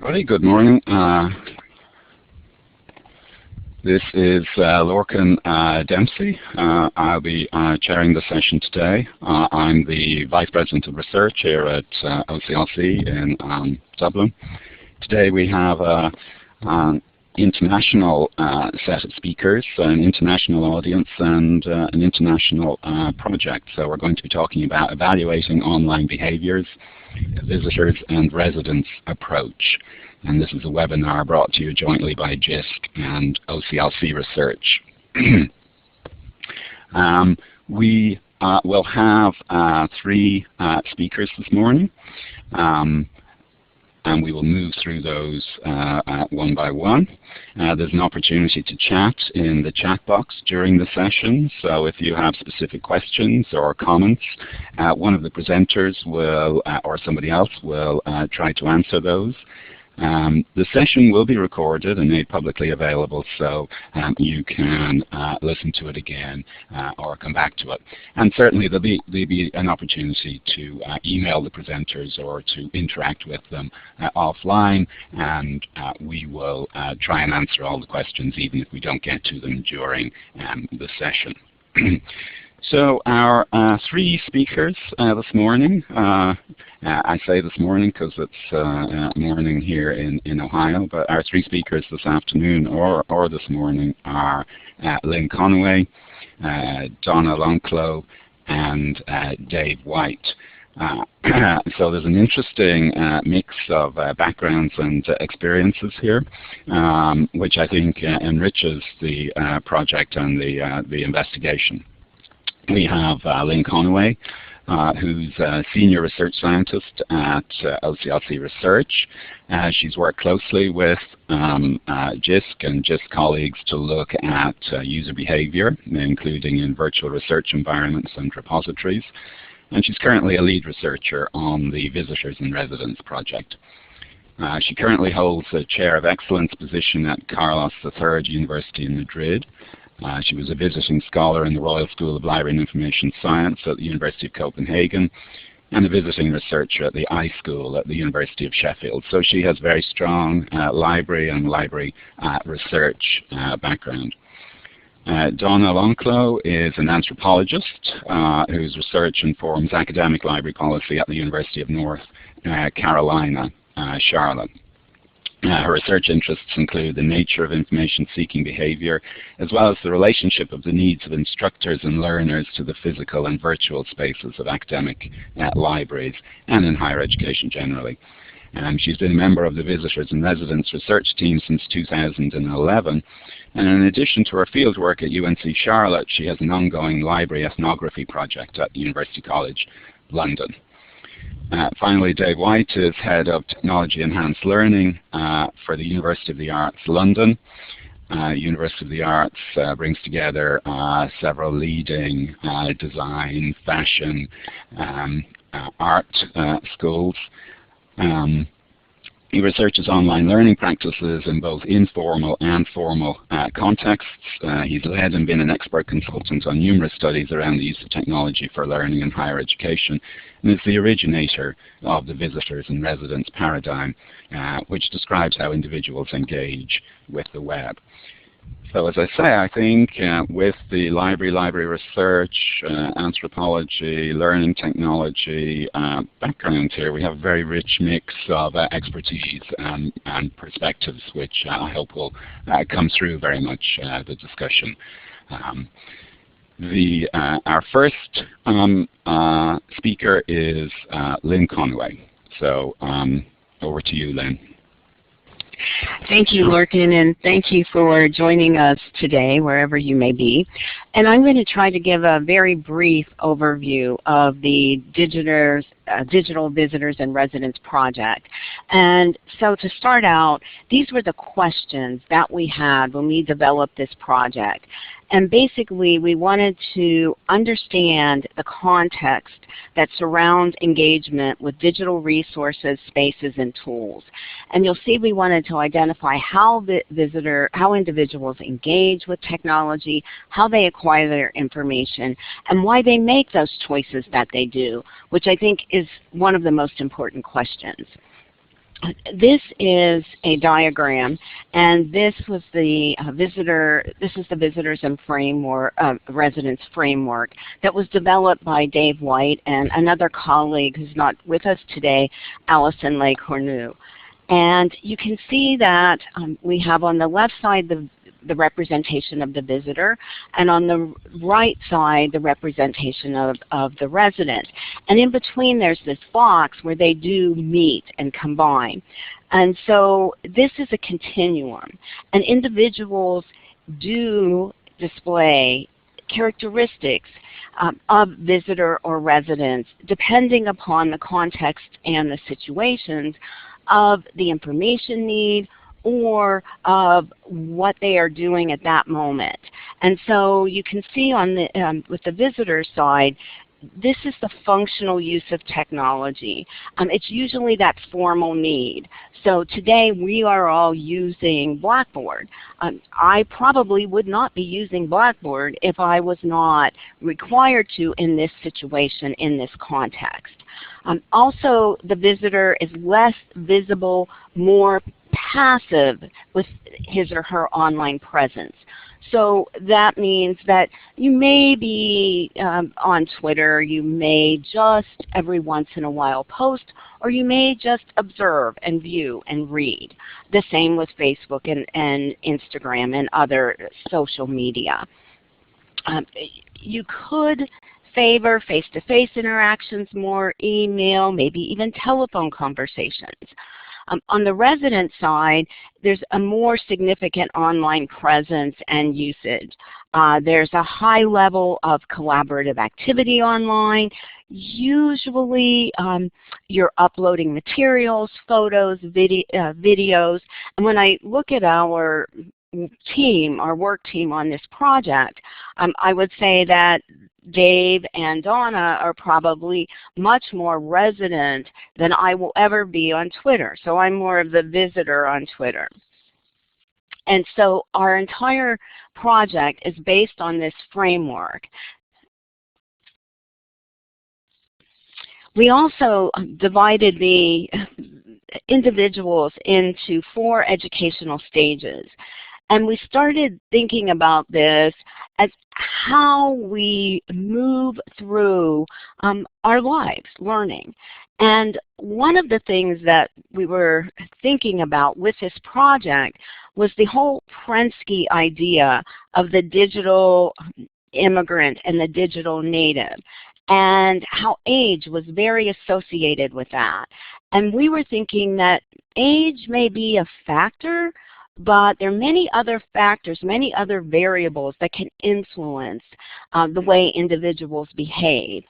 Everybody, good morning. This is Lorcan Dempsey. I'll be chairing the session today. I'm the Vice President of Research here at OCLC in Dublin. Today we have an international set of speakers, an international audience, and an international project. So we're going to be talking about evaluating online behaviours, visitors and residents approach. And this is a webinar brought to you jointly by JISC and OCLC Research. We will have three speakers this morning, and we will move through those one by one. There's an opportunity to chat in the chat box during the session, so if you have specific questions or comments, one of the presenters will, or somebody else will try to answer those. The session will be recorded and made publicly available, so you can listen to it again or come back to it. And certainly there'll be an opportunity to email the presenters or to interact with them offline, and we will try and answer all the questions even if we don't get to them during the session. So our three speakers this morning, I say this morning because it's morning here in Ohio, but our three speakers this afternoon or this morning are Lynn Conway, Donna Lonclow, and Dave White. So there's an interesting mix of backgrounds and experiences here, which I think enriches the project and the investigation. We have Lynn Conway, who's a senior research scientist at OCLC Research. She's worked closely with JISC and JISC colleagues to look at user behavior, including in virtual research environments and repositories. And she's currently a lead researcher on the Visitors and Residents project. She currently holds a Chair of Excellence position at Carlos III University in Madrid. She was a visiting scholar in the Royal School of Library and Information Science at the University of Copenhagen and a visiting researcher at the iSchool at the University of Sheffield. So she has very strong library and library research background. Donna Lonclow is an anthropologist whose research informs academic library policy at the University of North Carolina, Charlotte. Her research interests include the nature of information-seeking behavior, as well as the relationship of the needs of instructors and learners to the physical and virtual spaces of academic libraries and in higher education generally. She's been a member of the Visitors and Residents research team since 2011. And in addition to her fieldwork at UNC Charlotte, she has an ongoing library ethnography project at University College London. Finally, Dave White is Head of Technology Enhanced Learning for the University of the Arts London. University of the Arts brings together several leading design, fashion, art schools. He researches online learning practices in both informal and formal contexts. He's led and been an expert consultant on numerous studies around the use of technology for learning in higher education, and is the originator of the Visitors and Residents paradigm, which describes how individuals engage with the web. So as I say, I think with the library research, anthropology, learning technology background here, we have a very rich mix of expertise and perspectives, which I hope will come through very much the discussion. Our first speaker is Lynn Conway. So over to you, Lynn. Thank you, Lorcan, and thank you for joining us today, wherever you may be. And I'm going to try to give a very brief overview of the Digital Visitors and Residents project. And so to start out, these were the questions that we had when we developed this project. And basically, we wanted to understand the context that surrounds engagement with digital resources, spaces, and tools. And you'll see we wanted to identify how individuals engage with technology, how they acquire their information, and why they make those choices that they do, which I think is one of the most important questions. This is a diagram, and this was the This is the visitors and framework, residence framework that was developed by Dave White and another colleague who's not with us today, Allison Lake Horneau. And you can see that we have on the left side the representation of the visitor, and on the right side the representation of the resident. And in between there's this box where they do meet and combine. And so this is a continuum, and individuals do display characteristics of visitor or residents depending upon the context and the situations of the information need or of what they are doing at that moment. And so you can see on the, with the visitor side, this is the functional use of technology. It's usually that formal need. So today we are all using Blackboard. I probably would not be using Blackboard if I was not required to in this situation, in this context. Also, the visitor is less visible, more passive with his or her online presence. So that means that you may be on Twitter, you may just every once in a while post, or you may just observe and view and read. The same with Facebook and Instagram and other social media. You could favor face-to-face interactions more, email, maybe even telephone conversations. On the resident side, there's a more significant online presence and usage. There's a high level of collaborative activity online. Usually you're uploading materials, photos, videos. And when I look at our team, our work team on this project, I would say that Dave and Donna are probably much more resident than I will ever be on Twitter. So I'm more of the visitor on Twitter. And so our entire project is based on this framework. We also divided the individuals into 4 educational stages. And we started thinking about this as how we move through our lives learning. And one of the things that we were thinking about with this project was the whole Prensky idea of the digital immigrant and the digital native, and how age was very associated with that. And we were thinking that age may be a factor, but there are many other factors, many other variables that can influence the way individuals behave.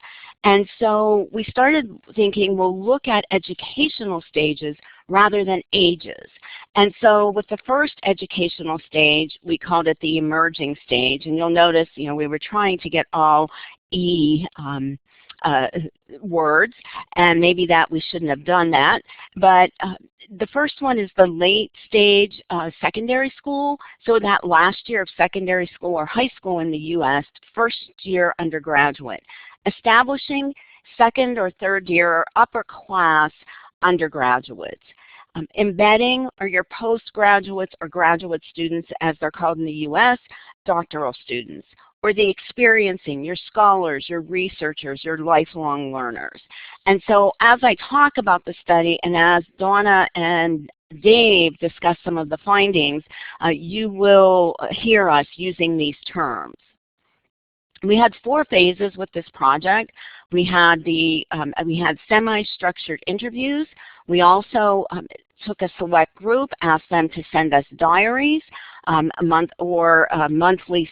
And so we started thinking, we'll look at educational stages rather than ages. And so with the first educational stage, we called it the emerging stage. And you'll notice, you know, we were trying to get all E words, and maybe that we shouldn't have done that. But the first one is the late stage secondary school, so that last year of secondary school or high school in the U.S., first year undergraduate. Establishing second or third year or upper class undergraduates. Embedding are your postgraduates or graduate students, as they're called in the U.S., doctoral students. Or the experiencing, your scholars, your researchers, your lifelong learners. And so as I talk about the study and as Donna and Dave discuss some of the findings, you will hear us using these terms. We had 4 phases with this project. We had semi-structured interviews. We also took a select group, asked them to send us diaries, monthly.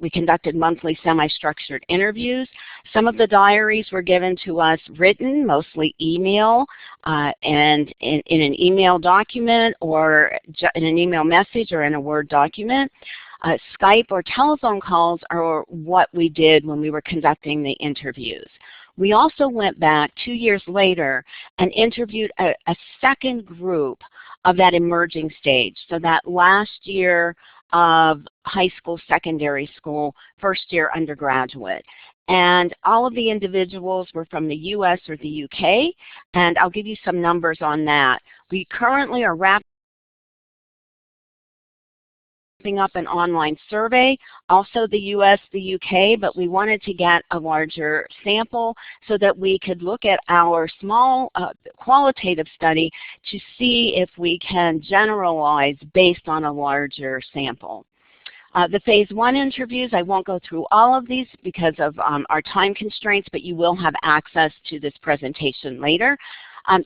We conducted monthly semi-structured interviews. Some of the diaries were given to us written, mostly email, and in an email document or in an email message or in a Word document. Skype or telephone calls are what we did when we were conducting the interviews. We also went back 2 years later and interviewed a second group of that emerging stage, so that last year of high school, secondary school, first year undergraduate. And all of the individuals were from the US or the UK, and I'll give you some numbers on that. We currently are wrapping up an online survey, also the US, the UK, but we wanted to get a larger sample so that we could look at our small qualitative study to see if we can generalize based on a larger sample. The phase 1 interviews, I won't go through all of these because of our time constraints, but you will have access to this presentation later.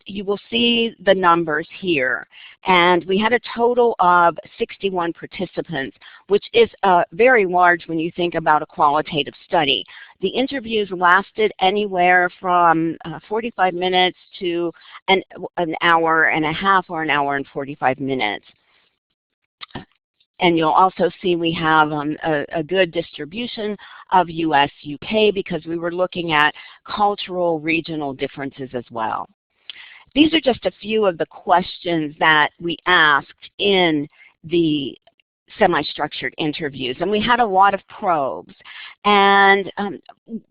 You will see the numbers here. And we had a total of 61 participants, which is very large when you think about a qualitative study. The interviews lasted anywhere from 45 minutes to an hour and a half or an hour and 45 minutes. And you'll also see we have a good distribution of US, UK, because we were looking at cultural, regional differences as well. These are just a few of the questions that we asked in the semi-structured interviews. And we had a lot of probes. And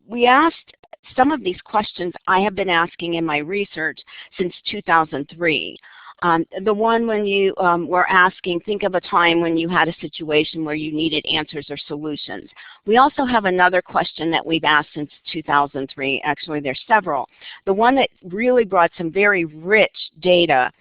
we asked some of these questions I have been asking in my research since 2003. The one when you were asking, think of a time when you had a situation where you needed answers or solutions. We also have another question that we've asked since 2003. Actually, there's several. The one that really brought some very rich data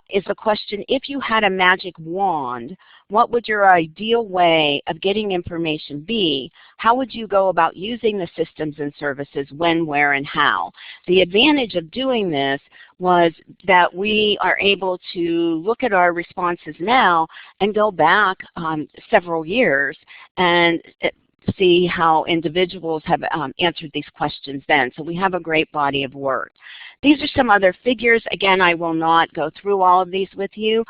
is the question, if you had a magic wand, what would your ideal way of getting information be? How would you go about using the systems and services, when, where, and how? The advantage of doing this was that we are able to look at our responses now and go back several years and see how individuals have answered these questions then. So we have a great body of work. These are some other figures. Again, I will not go through all of these with you.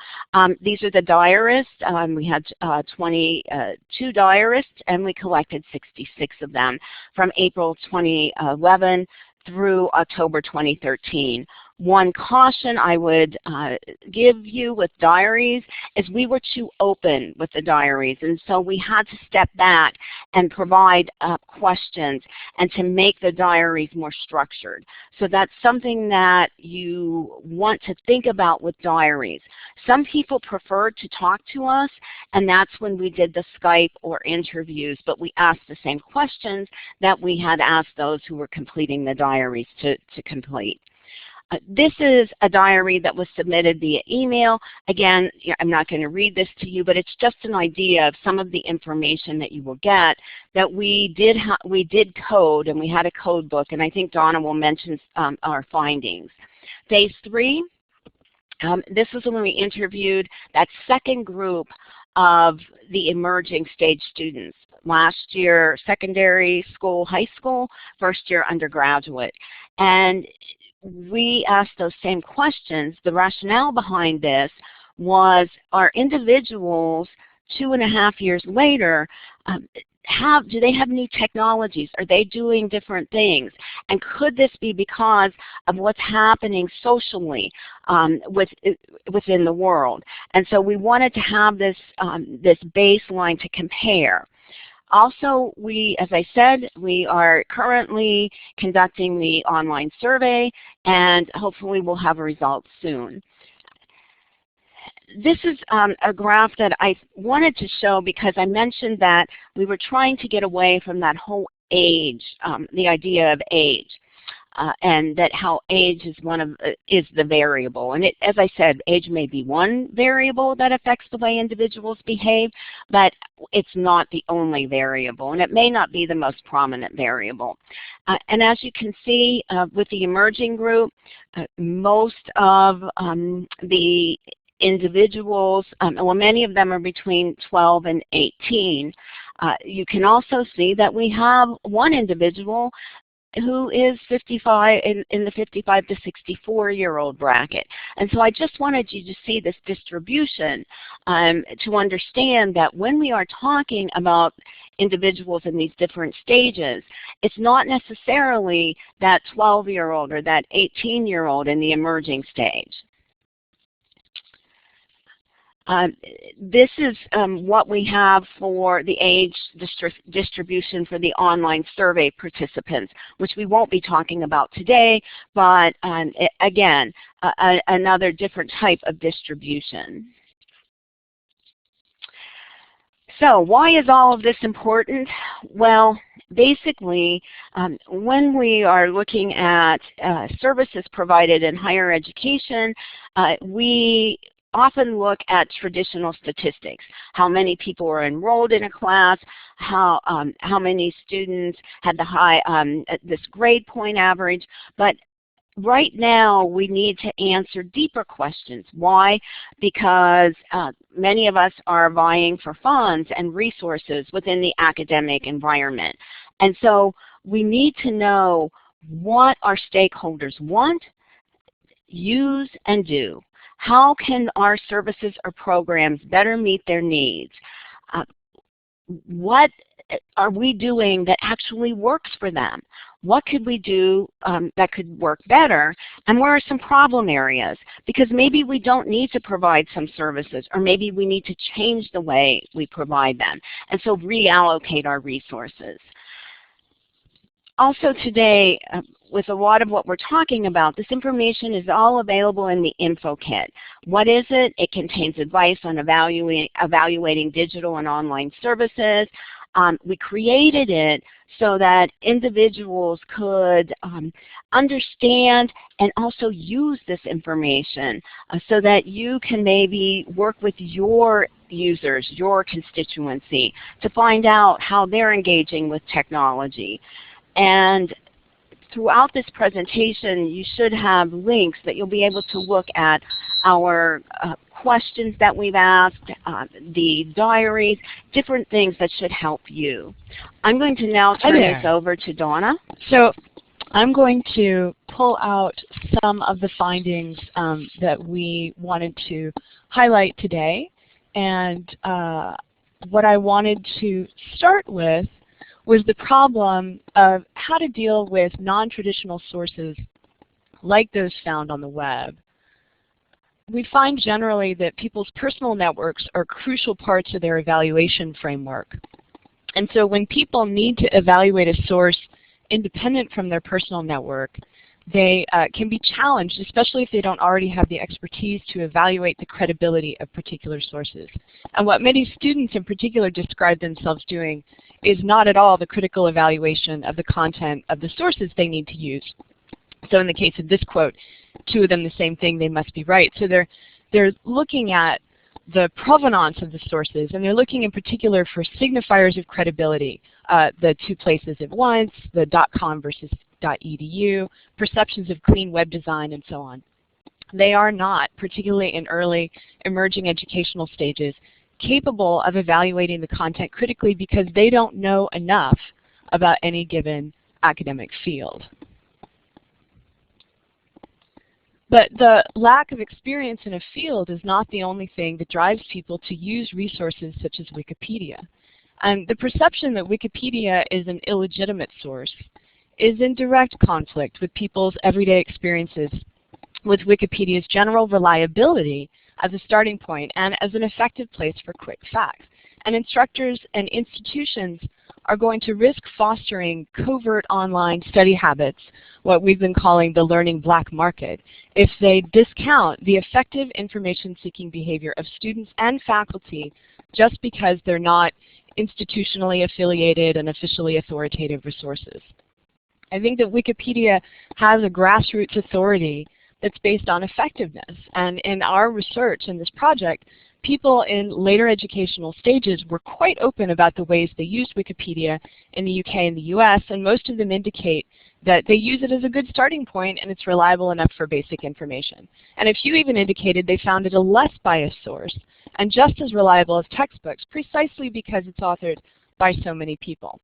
These are the diarists. We had 22 diarists, and we collected 66 of them from April 2011 through October 2013. One caution I would give you with diaries is we were too open with the diaries, and so we had to step back and provide questions and to make the diaries more structured. So that's something that you want to think about with diaries. Some people preferred to talk to us, and that's when we did the Skype or interviews, but we asked the same questions that we had asked those who were completing the diaries to complete. This is a diary that was submitted via email. Again, I'm not going to read this to you, but it's just an idea of some of the information that you will get that we did code, and we had a code book, and I think Donna will mention our findings. Phase 3, this was when we interviewed that second group of the emerging stage students. Last year, secondary school, high school, first year undergraduate. And we asked those same questions. The rationale behind this was, our individuals 2.5 years later, do they have new technologies? Are they doing different things? And could this be because of what's happening socially within the world? And so we wanted to have this, this baseline to compare. Also, as I said, we are currently conducting the online survey, and hopefully we'll have results soon. This is a graph that I wanted to show because I mentioned that we were trying to get away from that whole age, the idea of age. And that how age is is the variable. And as I said, age may be one variable that affects the way individuals behave, but it's not the only variable, and it may not be the most prominent variable. And as you can see with the emerging group, most of the individuals, well, many of them are between 12 and 18. You can also see that we have one individual who is 55 in the 55 to 64-year-old bracket. And so I just wanted you to see this distribution to understand that when we are talking about individuals in these different stages, it's not necessarily that 12-year-old or that 18-year-old in the emerging stage. This is what we have for the age distribution for the online survey participants, which we won't be talking about today, but again, another different type of distribution. So why is all of this important? Well, basically, when we are looking at services provided in higher education, we often look at traditional statistics. How many people were enrolled in a class, how many students had the this grade point average, but right now we need to answer deeper questions. Why? Because many of us are vying for funds and resources within the academic environment. And so we need to know what our stakeholders want, use, and do. How can our services or programs better meet their needs? What are we doing that actually works for them? What could we do that could work better? And where are some problem areas? Because maybe we don't need to provide some services, or maybe we need to change the way we provide them, and so reallocate our resources. Also today, with a lot of what we're talking about, this information is all available in the info kit. What is it? It contains advice on evaluating digital and online services. We created it so that individuals could understand and also use this information so that you can maybe work with your users, your constituency, to find out how they're engaging with technology. And throughout this presentation, you should have links that you'll be able to look at our questions that we've asked, the diaries, different things that should help you. I'm going to now turn this over to Donna. So I'm going to pull out some of the findings that we wanted to highlight today. And what I wanted to start with was the problem of how to deal with non-traditional sources like those found on the web. We find generally that people's personal networks are crucial parts of their evaluation framework. And so when people need to evaluate a source independent from their personal network, they can be challenged, especially if they don't already have the expertise to evaluate the credibility of particular sources. And what many students in particular describe themselves doing is not at all the critical evaluation of the content of the sources they need to use. So in the case of this quote, two of them the same thing, they must be right. So they're looking at the provenance of the sources, and they're looking in particular for signifiers of credibility, the two places at once, the .com versus .edu, perceptions of clean web design, and so on. They are not, particularly in early emerging educational stages, capable of evaluating the content critically because they don't know enough about any given academic field. But the lack of experience in a field is not the only thing that drives people to use resources such as Wikipedia. And the perception that Wikipedia is an illegitimate source is in direct conflict with people's everyday experiences with Wikipedia's general reliability as a starting point and as an effective place for quick facts. And instructors and institutions are going to risk fostering covert online study habits, what we've been calling the learning black market, if they discount the effective information-seeking behavior of students and faculty just because they're not institutionally affiliated and officially authoritative resources. I think that Wikipedia has a grassroots authority that's based on effectiveness. And in our research in this project, people in later educational stages were quite open about the ways they used Wikipedia in the UK and the US, and most of them indicate that they use it as a good starting point and it's reliable enough for basic information. And a few even indicated they found it a less biased source and just as reliable as textbooks, precisely because it's authored by so many people.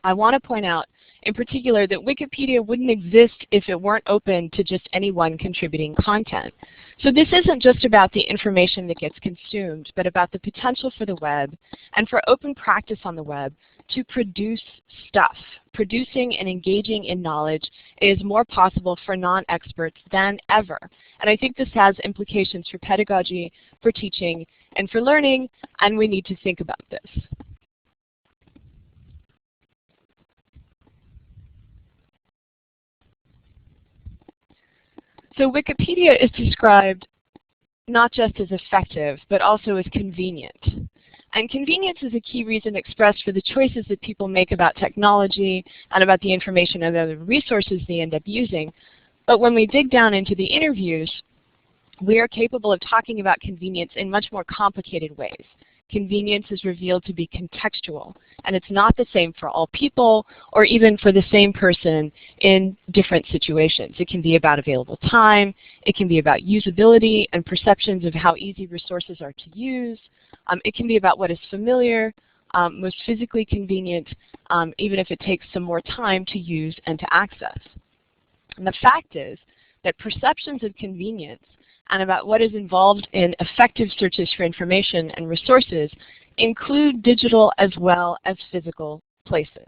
I want to point out in particular that Wikipedia wouldn't exist if it weren't open to just anyone contributing content. So this isn't just about the information that gets consumed, but about the potential for the web and for open practice on the web to produce stuff. Producing and engaging in knowledge is more possible for non-experts than ever. And I think this has implications for pedagogy, for teaching, and for learning, and we need to think about this. So Wikipedia is described not just as effective, but also as convenient. And convenience is a key reason expressed for the choices that people make about technology and about the information and other resources they end up using. But when we dig down into the interviews, we are capable of talking about convenience in much more complicated ways. Convenience is revealed to be contextual, and it's not the same for all people or even for the same person in different situations. It can be about available time, it can be about usability and perceptions of how easy resources are to use. It can be about what is familiar, most physically convenient, even if it takes some more time to use and to access. And the fact is that perceptions of convenience and about what is involved in effective searches for information and resources include digital as well as physical places.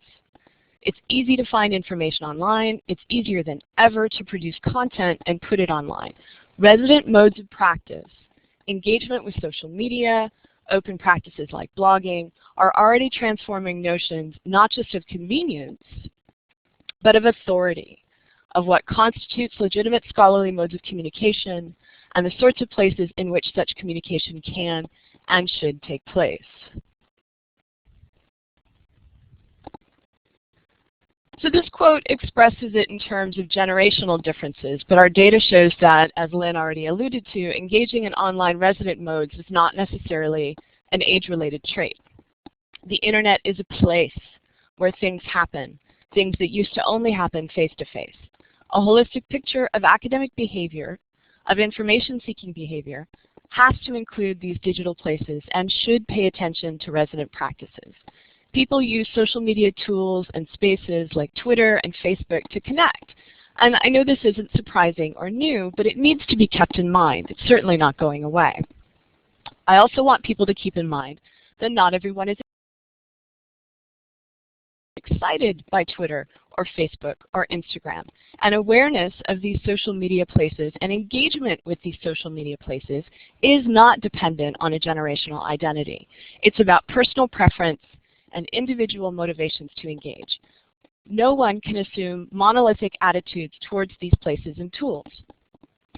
It's easy to find information online. It's easier than ever to produce content and put it online. Resident modes of practice, engagement with social media, open practices like blogging are already transforming notions not just of convenience, but of authority, of what constitutes legitimate scholarly modes of communication, and the sorts of places in which such communication can and should take place. So this quote expresses it in terms of generational differences, but our data shows that, as Lynn already alluded to, engaging in online resident modes is not necessarily an age-related trait. The internet is a place where things happen, things that used to only happen face-to-face. A holistic picture of academic behavior, of information-seeking behavior, has to include these digital places and should pay attention to resident practices. People use social media tools and spaces like Twitter and Facebook to connect. And I know this isn't surprising or new, but it needs to be kept in mind. It's certainly not going away. I also want people to keep in mind that not everyone is excited by Twitter or Facebook or Instagram. And awareness of these social media places and engagement with these social media places is not dependent on a generational identity. It's about personal preference and individual motivations to engage. No one can assume monolithic attitudes towards these places and tools.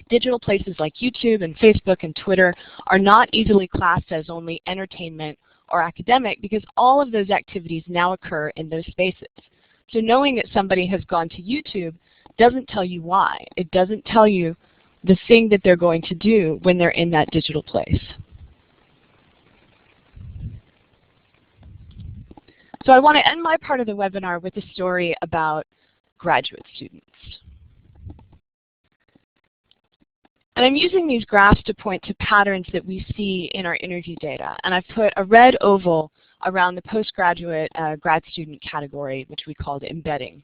Digital places like YouTube and Facebook and Twitter are not easily classed as only entertainment or academic because all of those activities now occur in those spaces. So knowing that somebody has gone to YouTube doesn't tell you why. It doesn't tell you the thing that they're going to do when they're in that digital place. So I want to end my part of the webinar with a story about graduate students. And I'm using these graphs to point to patterns that we see in our interview data. And I've put a red oval around the postgraduate grad student category, which we called embedding.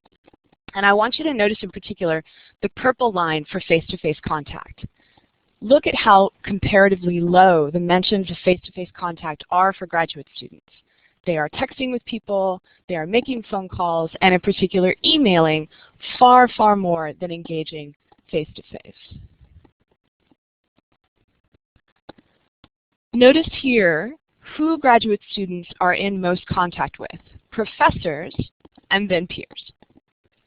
And I want you to notice in particular the purple line for face-to-face contact. Look at how comparatively low the mentions of face-to-face contact are for graduate students. They are texting with people, they are making phone calls, and in particular emailing far, far more than engaging face-to-face. Notice here who graduate students are in most contact with, professors and then peers.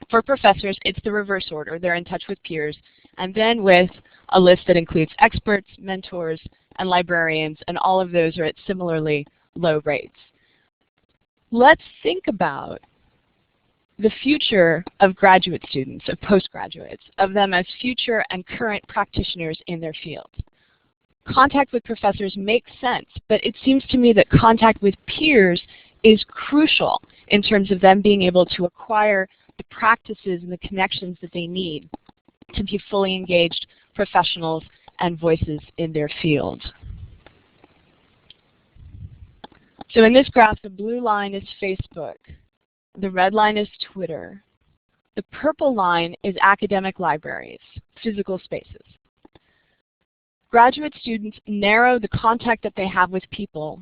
For professors, it's the reverse order. They're in touch with peers, and then with a list that includes experts, mentors, and librarians, and all of those are at similarly low rates. Let's think about the future of graduate students, of postgraduates, of them as future and current practitioners in their fields. Contact with professors makes sense, but it seems to me that contact with peers is crucial in terms of them being able to acquire the practices and the connections that they need to be fully engaged professionals and voices in their field. So in this graph, the blue line is Facebook. The red line is Twitter. The purple line is academic libraries, physical spaces. Graduate students narrow the contact that they have with people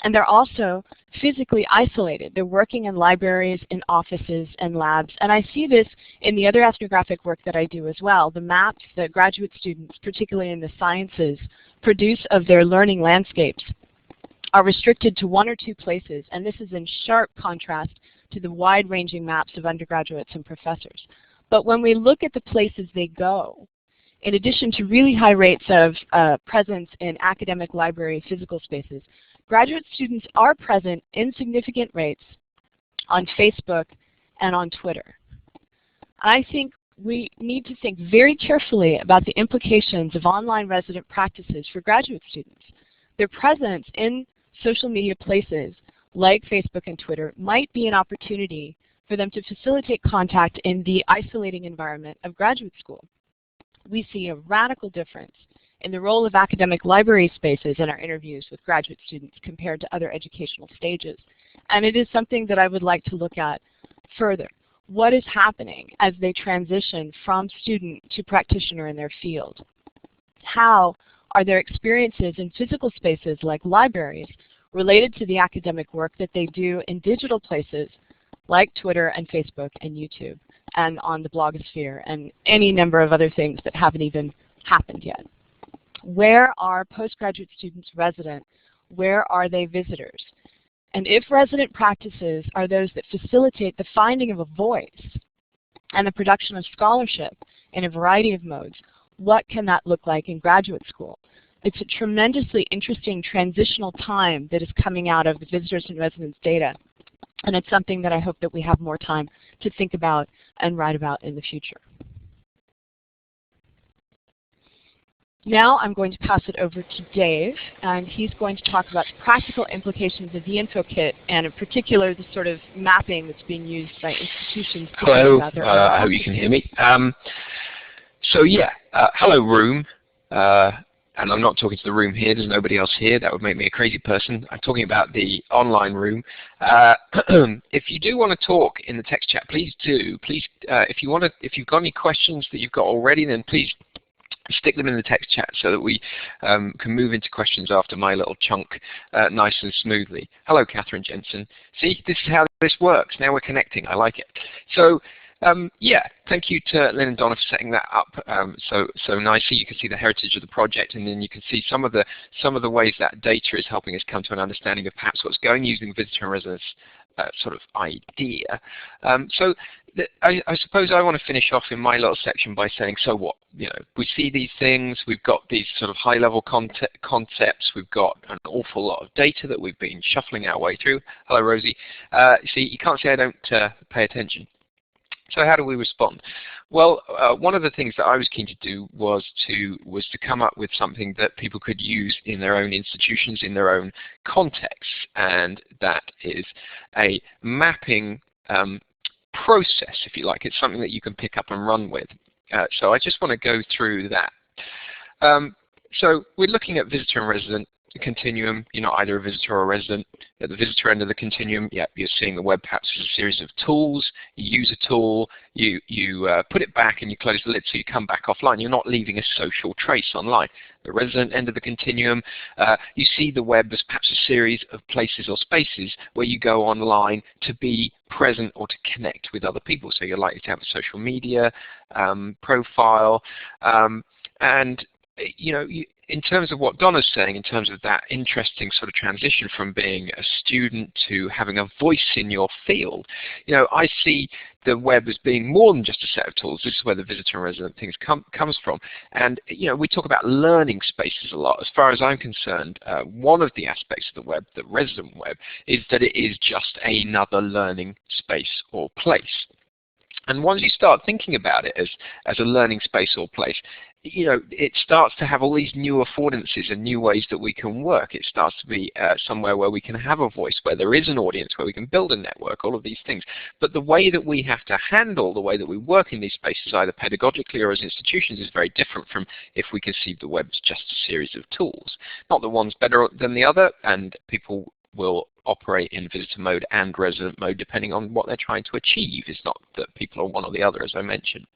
And they're also physically isolated. They're working in libraries, in offices, and labs. And I see this in the other ethnographic work that I do as well. The maps that graduate students, particularly in the sciences, produce of their learning landscapes are restricted to 1 or 2 places. And this is in sharp contrast to the wide-ranging maps of undergraduates and professors. But when we look at the places they go, in addition to really high rates of presence in academic library physical spaces, graduate students are present in significant rates on Facebook and on Twitter. I think we need to think very carefully about the implications of online resident practices for graduate students. Their presence in social media places like Facebook and Twitter might be an opportunity for them to facilitate contact in the isolating environment of graduate school. We see a radical difference in the role of academic library spaces in our interviews with graduate students compared to other educational stages. And it is something that I would like to look at further. What is happening as they transition from student to practitioner in their field? How are their experiences in physical spaces like libraries related to the academic work that they do in digital places like Twitter and Facebook and YouTube and on the blogosphere and any number of other things that haven't even happened yet? Where are postgraduate students resident? Where are they visitors? And if resident practices are those that facilitate the finding of a voice and the production of scholarship in a variety of modes, what can that look like in graduate school? It's a tremendously interesting transitional time that is coming out of the visitors and residents data. And it's something that I hope that we have more time to think about and write about in the future. Now I'm going to pass it over to Dave, and he's going to talk about the practical implications of the info kit, and in particular the sort of mapping that's being used by institutions. Hello, I hope you can hear me. Hello room, and I'm not talking to the room here, there's nobody else here, that would make me a crazy person. I'm talking about the online room. If you do want to talk in the text chat, please do. Please, if you've got any questions that you've got already, then please stick them in the text chat so that we can move into questions after my little chunk nice and smoothly. Hello, Catherine Jensen. See, this is how this works. Now we're connecting. I like it. So, thank you to Lynn and Donna for setting that up so nicely. You can see the heritage of the project, and then you can see some of the ways that data is helping us come to an understanding of perhaps what's going using visitor and residence sort of idea. I suppose I want to finish off in my little section by saying, so what? You know, we see these things, we've got these sort of high-level concepts, we've got an awful lot of data that we've been shuffling our way through. Hello, Rosie. See, you can't say I don't pay attention. So how do we respond? Well, one of the things that I was keen to do was to come up with something that people could use in their own institutions, in their own contexts, and that is a mapping process, if you like. It's something that you can pick up and run with. So I just want to go through that. So we're looking at visitor and resident continuum. You're not either a visitor or a resident. At the visitor end of the continuum, you're seeing the web perhaps as a series of tools. You use a tool, you put it back and you close the lid so you come back offline. You're not leaving a social trace online. The resident end of the continuum, you see the web as perhaps a series of places or spaces where you go online to be present or to connect with other people. So you're likely to have a social media profile, and you know, in terms of what Donna's saying, in terms of that interesting sort of transition from being a student to having a voice in your field, you know, I see the web as being more than just a set of tools. This is where the visitor and resident things comes from. And, you know, we talk about learning spaces a lot. As far as I'm concerned, one of the aspects of the web, the resident web, is that it is just another learning space or place. And once you start thinking about it as a learning space or place, you know, it starts to have all these new affordances and new ways that we can work. It starts to be somewhere where we can have a voice, where there is an audience, where we can build a network, all of these things. But the way that we have to handle the way that we work in these spaces, either pedagogically or as institutions, is very different from if we conceive the web as just a series of tools. Not that one's better than the other, and people will operate in visitor mode and resident mode depending on what they're trying to achieve. It's not that people are one or the other, as I mentioned.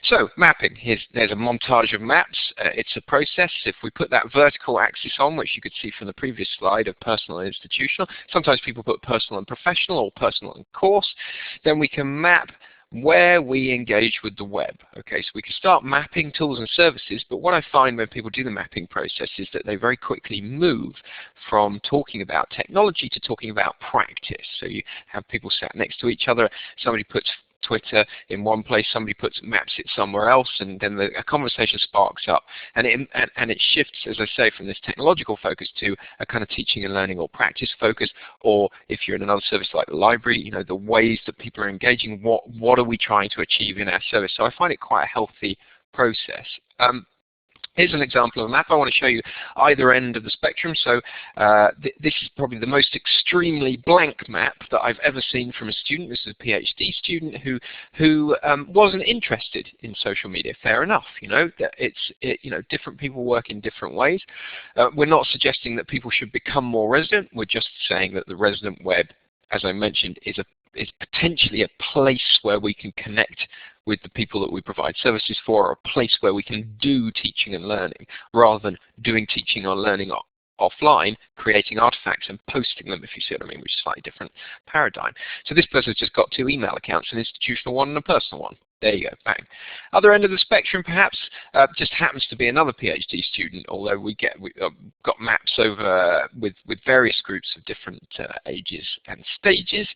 So mapping, there's a montage of maps. It's a process. If we put that vertical axis on, which you could see from the previous slide of personal and institutional, sometimes people put personal and professional or personal and course, then we can map where we engage with the web. Okay, so we can start mapping tools and services, but what I find when people do the mapping process is that they very quickly move from talking about technology to talking about practice. So you have people sat next to each other, somebody puts Twitter in one place, somebody maps it somewhere else, and then a conversation sparks up, and it shifts, as I say, from this technological focus to a kind of teaching and learning or practice focus. Or if you're in another service like the library, you know, the ways that people are engaging, what are we trying to achieve in our service? So I find it quite a healthy process. Here's an example of a map. I want to show you either end of the spectrum. So this is probably the most extremely blank map that I've ever seen from a student. This is a PhD student who wasn't interested in social media. Fair enough, you know. You know, different people work in different ways. We're not suggesting that people should become more resident. We're just saying that the resident web, as I mentioned, is potentially a place where we can connect with the people that we provide services for, or a place where we can do teaching and learning, rather than doing teaching or learning offline, creating artifacts and posting them, if you see what I mean, which is a slightly different paradigm. So this person's just got 2 email accounts, an institutional one and a personal one. There you go, bang. Other end of the spectrum, perhaps, just happens to be another PhD student, although we've got maps over with various groups of different ages and stages.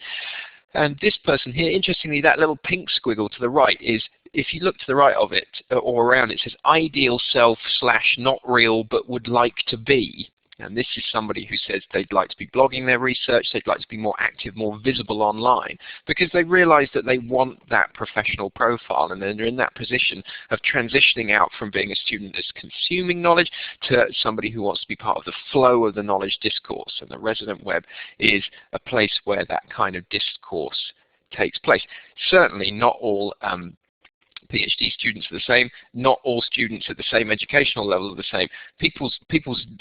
And this person here, interestingly, that little pink squiggle to the right is, if you look to the right of it or around, it says ideal self / not real but would like to be. And this is somebody who says they'd like to be blogging their research, they'd like to be more active, more visible online, because they realize that they want that professional profile, and then they're in that position of transitioning out from being a student that's consuming knowledge to somebody who wants to be part of the flow of the knowledge discourse. And the resident web is a place where that kind of discourse takes place. Certainly not all PhD students are the same. Not all students at the same educational level are the same. People's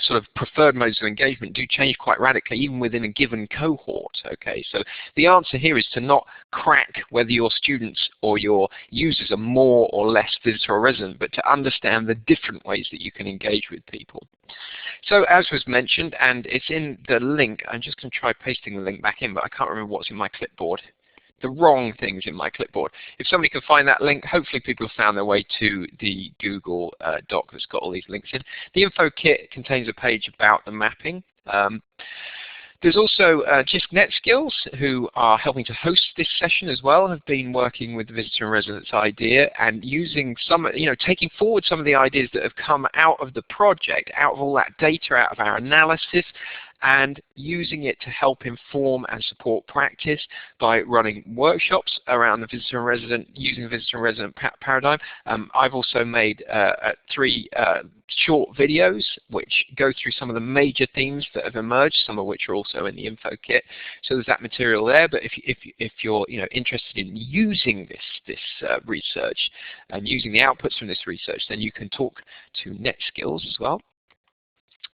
sort of preferred modes of engagement do change quite radically, even within a given cohort. Okay, so the answer here is to not crack whether your students or your users are more or less visitor or resident, but to understand the different ways that you can engage with people. So as was mentioned, and it's in the link, I'm just going to try pasting the link back in, but I can't remember what's in my clipboard. The wrong things in my clipboard. If somebody can find that link, hopefully people have found their way to the Google Doc that's got all these links in. The info kit contains a page about the mapping. There's also JISC Skills, who are helping to host this session as well, have been working with the visitor and residence idea and using taking forward some of the ideas that have come out of the project, out of all that data, out of our analysis, and using it to help inform and support practice by running workshops around the visitor and resident, using the visitor and resident paradigm. I've also made 3 short videos which go through some of the major themes that have emerged, some of which are also in the info kit. So there's that material there, but if you're interested in using this research and using the outputs from this research, then you can talk to NetSkills as well.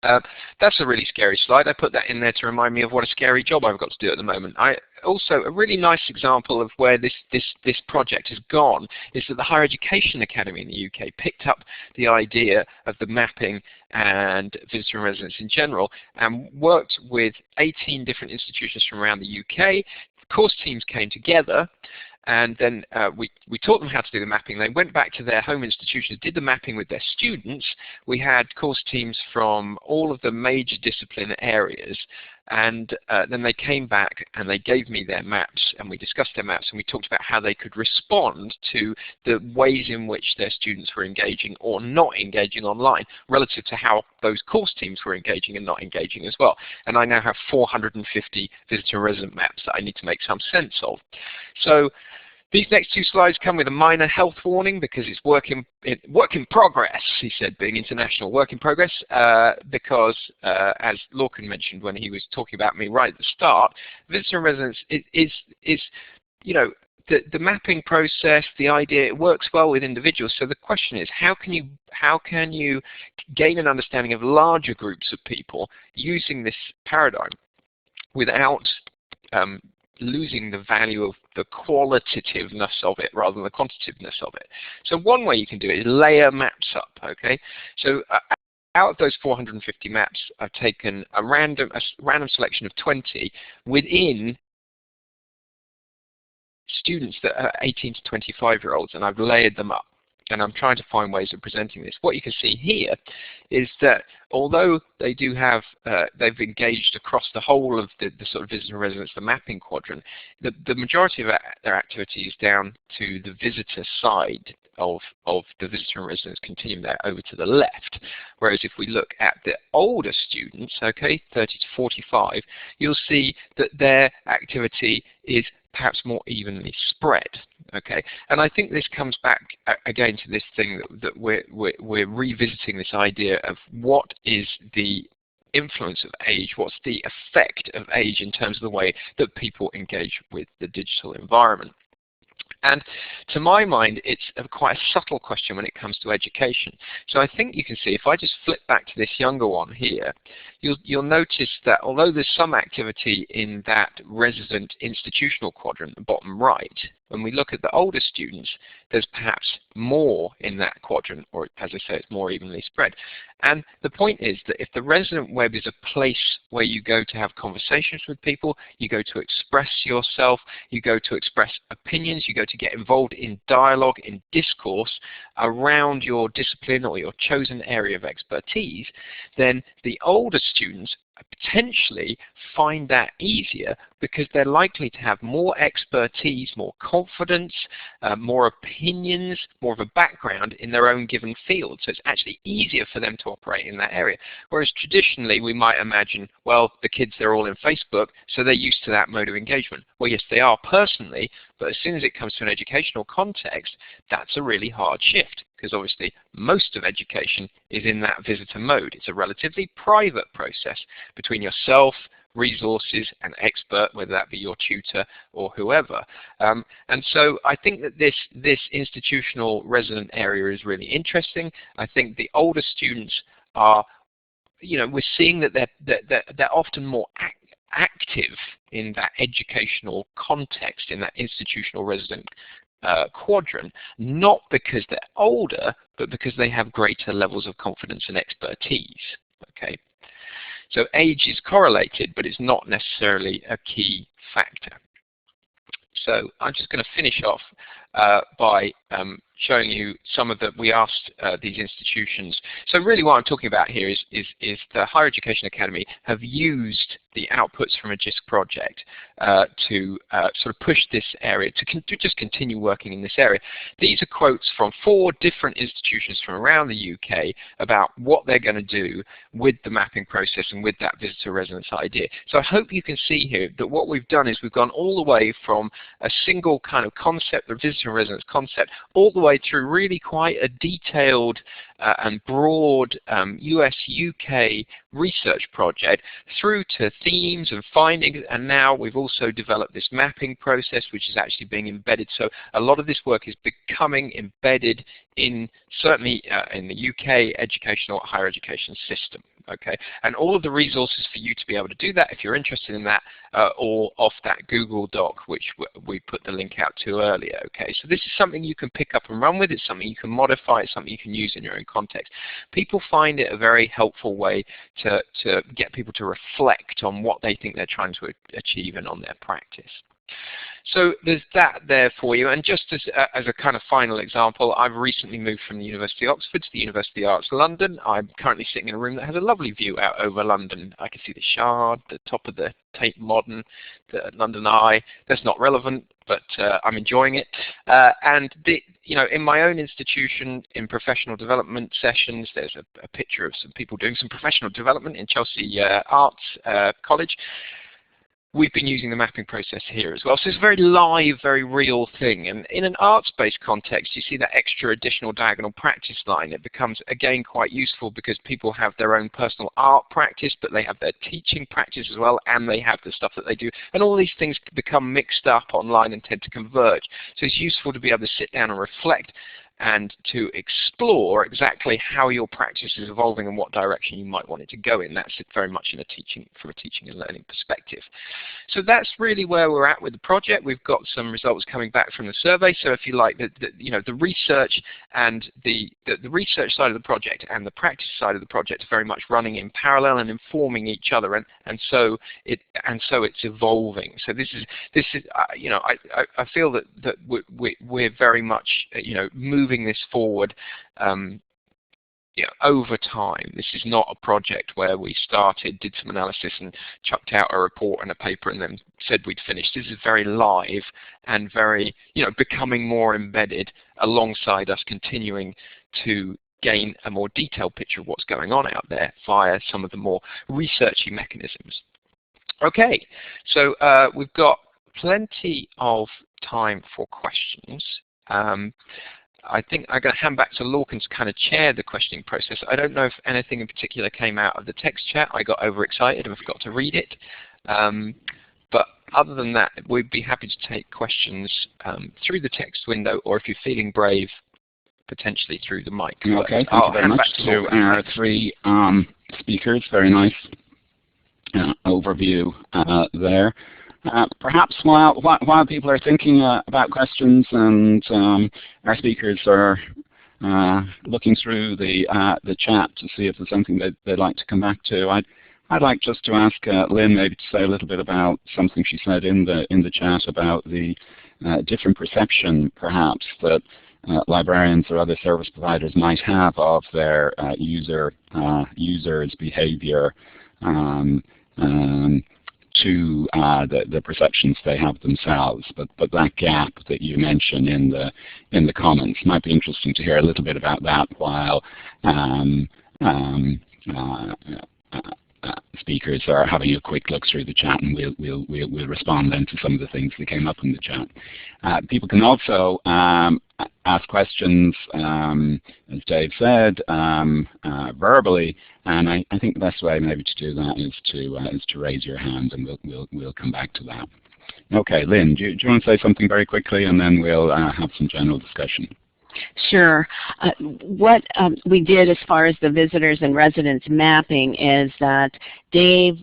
That's a really scary slide. I put that in there to remind me of what a scary job I've got to do at the moment. Also, a really nice example of where this project has gone is that the Higher Education Academy in the UK picked up the idea of the mapping and visitor and residence in general and worked with 18 different institutions from around the UK. Course teams came together, and then we taught them how to do the mapping. They went back to their home institutions, did the mapping with their students. We had course teams from all of the major discipline areas, and then they came back and they gave me their maps, and we discussed their maps, and we talked about how they could respond to the ways in which their students were engaging or not engaging online relative to how those course teams were engaging and not engaging as well. And I now have 450 visitor and resident maps that I need to make some sense of. So these next 2 slides come with a minor health warning because it's work in progress, he said, being international, work in progress, because as Lorcan mentioned when he was talking about me right at the start, visitor and residence is the mapping process, the idea, it works well with individuals. So the question is, how can you gain an understanding of larger groups of people using this paradigm? without losing the value of the qualitativeness of it rather than the quantitativeness of it. So one way you can do it is layer maps up, okay? So out of those 450 maps, I've taken a random selection of 20 within students that are 18 to 25-year-olds, and I've layered them up. And I'm trying to find ways of presenting this. What you can see here is that although they do have, they've engaged across the whole of the sort of visitor residence, the mapping quadrant, the majority of their activity is down to the visitor side of the visitor and residence continuum there over to the left. Whereas if we look at the older students, okay, 30 to 45, you'll see that their activity is perhaps more evenly spread, okay? And I think this comes back again to this thing that we're revisiting this idea of what is the influence of age, what's the effect of age in terms of the way that people engage with the digital environment. And to my mind, it's quite a subtle question when it comes to education. So I think you can see, if I just flip back to this younger one here, you'll notice that although there's some activity in that resident institutional quadrant, the bottom right, when we look at the older students, there's perhaps more in that quadrant, or as I say, it's more evenly spread. And the point is that if the resident web is a place where you go to have conversations with people, you go to express yourself, you go to express opinions, you go to get involved in dialogue, in discourse around your discipline or your chosen area of expertise, then the older students potentially find that easier because they're likely to have more expertise, more confidence, more opinions, more of a background in their own given field. So it's actually easier for them to operate in that area. Whereas traditionally we might imagine, well, the kids, they're all in Facebook, so they're used to that mode of engagement. Well, yes, they are personally, but as soon as it comes to an educational context, that's a really hard shift, because obviously most of education is in that visitor mode. It's a relatively private process between yourself, resources, and expert, whether that be your tutor or whoever. And so I think that this institutional resident area is really interesting. I think the older students are, we're seeing that they're often more active in that educational context, in that institutional resident quadrant, not because they're older, but because they have greater levels of confidence and expertise. Okay, so age is correlated, but it's not necessarily a key factor. So I'm just going to finish off by showing you some of we asked these institutions. So really what I'm talking about here is the Higher Education Academy have used the outputs from a JISC project to sort of push this area, to just continue working in this area. These are quotes from 4 different institutions from around the UK about what they're going to do with the mapping process and with that visitor residence idea. So I hope you can see here that what we've done is we've gone all the way from a single kind of concept, the visitor residence concept, all the way through really quite a detailed and broad US-UK research project, through to themes and findings, and now we've also developed this mapping process which is actually being embedded. So a lot of this work is becoming embedded in, certainly in the UK educational higher education system. Okay, and all of the resources for you to be able to do that, if you're interested in that, or off that Google Doc, which we put the link out to earlier. Okay, so this is something you can pick up and run with. It's something you can modify. It's something you can use in your own context. People find it a very helpful way to get people to reflect on what they think they're trying to achieve and on their practice. So there's that there for you, and just as a kind of final example, I've recently moved from the University of Oxford to the University of Arts London. I'm currently sitting in a room that has a lovely view out over London. I can see the Shard, the top of the Tate Modern, the London Eye. That's not relevant, but I'm enjoying it. And in my own institution, in professional development sessions, there's a picture of some people doing some professional development in Chelsea Arts College. We've been using the mapping process here as well. So it's a very live, very real thing. And in an arts-based context, you see that extra additional diagonal practice line. It becomes, again, quite useful because people have their own personal art practice, but they have their teaching practice as well, and they have the stuff that they do. And all these things become mixed up online and tend to converge. So it's useful to be able to sit down and reflect and to explore exactly how your practice is evolving and what direction you might want it to go in. That's very much in from a teaching and learning perspective. So that's really where we're at with the project. We've got some results coming back from the survey. So if you like, the research and the research side of the project and the practice side of the project are very much running in parallel and informing each other, and so it's evolving. So this is I feel that we're very much moving this forward over time. This is not a project where we started, did some analysis and chucked out a report and a paper and then said we'd finished. This is very live and very, becoming more embedded alongside us continuing to gain a more detailed picture of what's going on out there via some of the more researchy mechanisms. Okay, so we've got plenty of time for questions. I think I'm going to hand back to Lorcan to kind of chair the questioning process. I don't know if anything in particular came out of the text chat. I got overexcited and forgot to read it. But other than that, we'd be happy to take questions through the text window, or if you're feeling brave, potentially through the mic. Okay, thank you very much to our three speakers. Very nice overview there. Perhaps while people are thinking about questions and our speakers are looking through the chat to see if there's something that they'd like to come back to, I'd like just to ask Lynn maybe to say a little bit about something she said in the chat about the different perception perhaps that librarians or other service providers might have of their users' behavior to the perceptions they have themselves, but that gap that you mentioned in the comments might be interesting to hear a little bit about that while speakers are having a quick look through the chat, and we'll respond then to some of the things that came up in the chat. People can also ask questions, as Dave said, verbally, and I think the best way maybe to do that is to raise your hand, and we'll come back to that. Okay, Lynn, do you want to say something very quickly, and then we'll have some general discussion? Sure. What we did as far as the visitors and residents mapping is that Dave,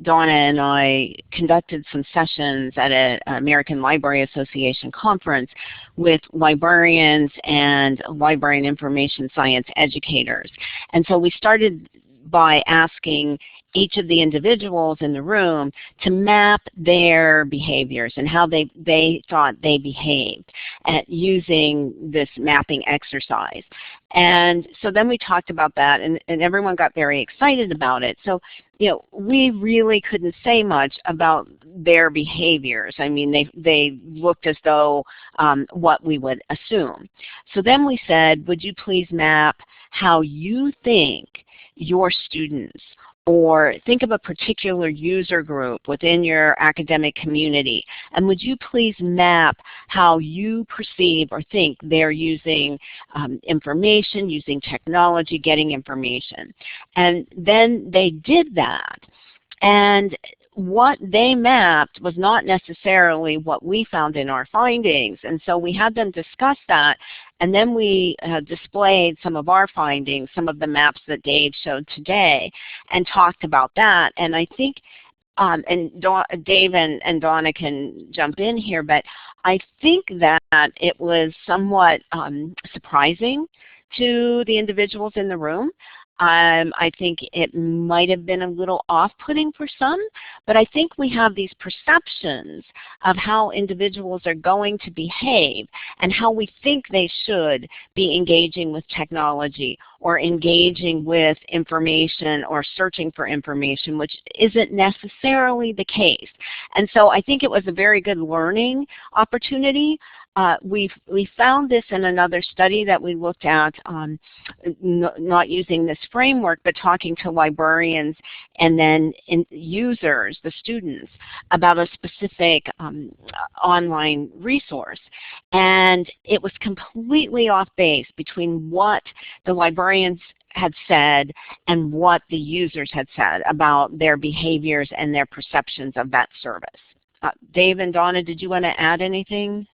Donna, and I conducted some sessions at an American Library Association conference with librarians and library and information science educators. And so we started by asking each of the individuals in the room to map their behaviors and how they thought they behaved at using this mapping exercise. And so then we talked about that, and everyone got very excited about it. So, we really couldn't say much about their behaviors. I mean, they looked as though what we would assume. So then we said, would you please map how you think your students, or think of a particular user group within your academic community, and would you please map how you perceive or think they're using information, using technology, getting information. And then they did that, and what they mapped was not necessarily what we found in our findings, and so we had them discuss that, and then we displayed some of our findings, some of the maps that Dave showed today, and talked about that. And I think, Dave and Donna can jump in here, but I think that it was somewhat surprising to the individuals in the room. I think it might have been a little off-putting for some, but I think we have these perceptions of how individuals are going to behave and how we think they should be engaging with technology or engaging with information or searching for information, which isn't necessarily the case. And so I think it was a very good learning opportunity. We found this in another study that we looked at, not using this framework, but talking to librarians and then users, the students, about a specific online resource. And it was completely off base between what the librarians had said and what the users had said about their behaviors and their perceptions of that service. Dave and Donna, did you want to add anything?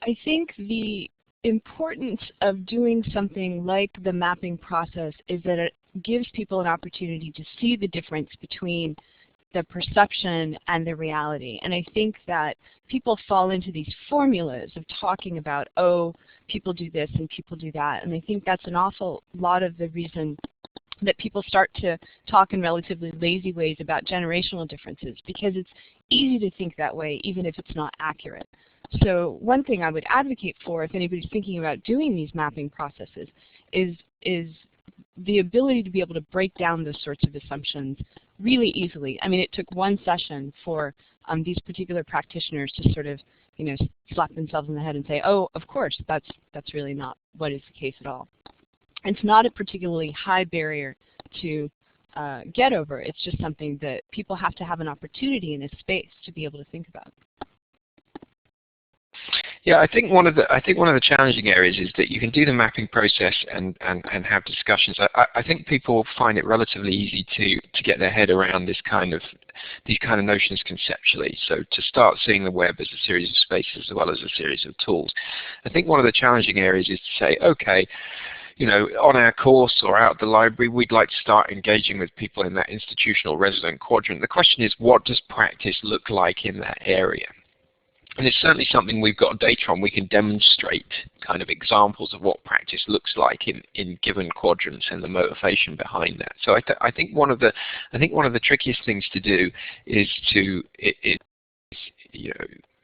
I think the importance of doing something like the mapping process is that it gives people an opportunity to see the difference between the perception and the reality. And I think that people fall into these formulas of talking about, oh, people do this and people do that. And I think that's an awful lot of the reason that people start to talk in relatively lazy ways about generational differences, because it's easy to think that way even if it's not accurate. So one thing I would advocate for, if anybody's thinking about doing these mapping processes, is the ability to be able to break down those sorts of assumptions really easily. I mean, it took one session for these particular practitioners to sort of, slap themselves in the head and say, oh, of course, that's really not what is the case at all. It's not a particularly high barrier to get over. It's just something that people have to have an opportunity in a space to be able to think about. Yeah, I think one of the challenging areas is that you can do the mapping process and have discussions. I think people find it relatively easy to get their head around these kind of notions conceptually. So to start seeing the web as a series of spaces as well as a series of tools. I think one of the challenging areas is to say, okay, on our course or out at the library, we'd like to start engaging with people in that institutional resident quadrant. The question is, what does practice look like in that area? And it's certainly something we've got data on. We can demonstrate kind of examples of what practice looks like in given quadrants and the motivation behind that. So I think one of the trickiest things to do is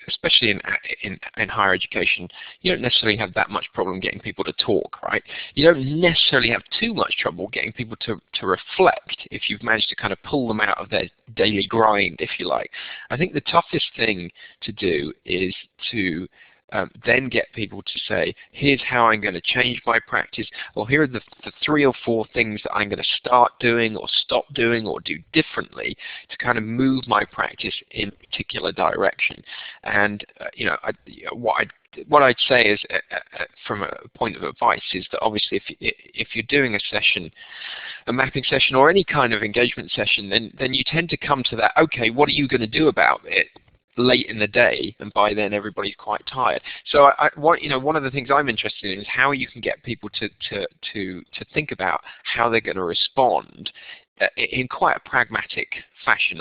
especially in higher education, you don't necessarily have that much problem getting people to talk, right? You don't necessarily have too much trouble getting people to reflect if you've managed to kind of pull them out of their daily grind, if you like. I think the toughest thing to do is to then get people to say, here's how I'm going to change my practice, or here are the 3 or 4 things that I'm going to start doing or stop doing or do differently to kind of move my practice in a particular direction. And what I'd say is, from a point of advice, is that obviously if you're doing a session, a mapping session or any kind of engagement session, then you tend to come to that, okay, what are you going to do about it late in the day, and by then everybody's quite tired. So one of the things I'm interested in is how you can get people to think about how they're going to respond in quite a pragmatic fashion.